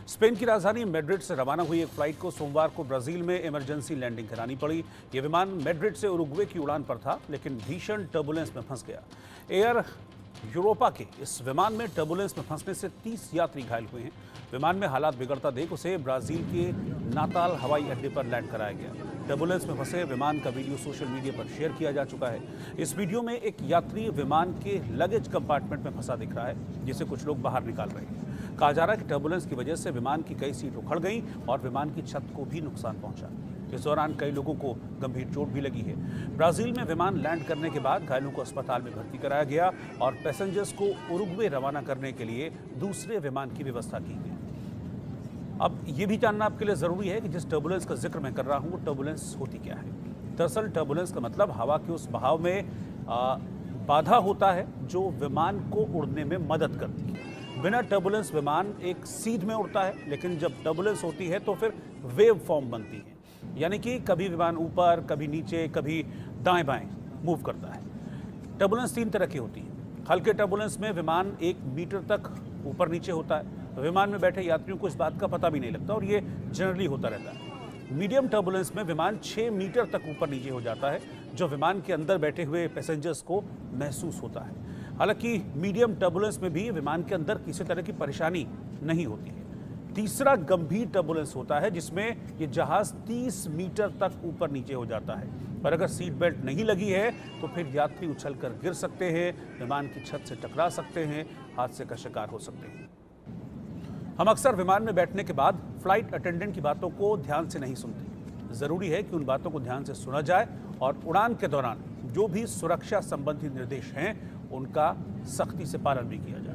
Spain की राजधानी Madrid से रवाना हुई एक फ्लाइट को सोमवार को ब्राजील में इमरजेंसी लैंडिंग करानी पड़ी। ये विमान मैड्रिड से उरुग्वे की उड़ान पर था, लेकिन भीषण टर्बुलेंस में फंस गया। एयर यूरोपा के इस विमान में टर्बुलेंस में फंसने से 30 यात्री घायल हुए हैं। विमान में हालात बिगड़ता देख उसे ब्राजील के नाताल हवाई अड्डे पर लैंड कराया गया। टर्बुलेंस में फंसे विमान का वीडियो सोशल मीडिया पर शेयर किया जा चुका है। इस वीडियो में एक यात्री विमान के लगेज कंपार्टमेंट में फंसा दिख रहा है, जिसे कुछ लोग बाहर निकाल रहे हैं। कहा जा रहा है कि टर्बुलेंस की वजह से विमान की कई सीट उखड़ गई और विमान की छत को भी नुकसान पहुंचा। इस दौरान कई लोगों को गंभीर चोट भी लगी है। ब्राजील में विमान लैंड करने के बाद घायलों को अस्पताल में भर्ती कराया गया और पैसेंजर्स को उरुग्वे रवाना करने के लिए दूसरे विमान की व्यवस्था की गई। अब ये भी जानना आपके लिए जरूरी है कि जिस टर्बुलेंस का जिक्र मैं कर रहा हूं वो टर्बुलेंस होती क्या है। दरअसल टर्बुलेंस का मतलब हवा के उस बहाव में बाधा होता है जो विमान को उड़ने में मदद करती है। बिना टर्बुलेंस विमान एक सीध में उड़ता है, लेकिन जब टर्बुलेंस होती है तो फिर वेव फॉर्म बनती है, यानी कि कभी विमान ऊपर, कभी नीचे, कभी दाएं बाएं मूव करता है। टर्बुलेंस 3 तरह की होती है। हल्के टर्बुलेंस में विमान 1 मीटर तक ऊपर नीचे होता है। विमान में बैठे यात्रियों को इस बात का पता भी नहीं लगता और ये जनरली होता रहता है। मीडियम टर्बुलेंस में विमान 6 मीटर तक ऊपर नीचे हो जाता है, जो विमान के अंदर बैठे हुए पैसेंजर्स को महसूस होता है। हालांकि मीडियम टर्बुलेंस में भी विमान के अंदर किसी तरह की परेशानी नहीं होती है। तीसरा गंभीर टर्बुलेंस होता है, जिसमें ये जहाज 30 मीटर तक ऊपर नीचे हो जाता है। पर अगर सीट बेल्ट नहीं लगी है तो फिर यात्री उछलकर गिर सकते हैं, विमान की छत से टकरा सकते हैं, हादसे का शिकार हो सकते हैं। हम अक्सर विमान में बैठने के बाद फ्लाइट अटेंडेंट की बातों को ध्यान से नहीं सुनते। जरूरी है कि उन बातों को ध्यान से सुना जाए और उड़ान के दौरान जो भी सुरक्षा संबंधी निर्देश हैं उनका सख्ती से पालन भी किया जाए।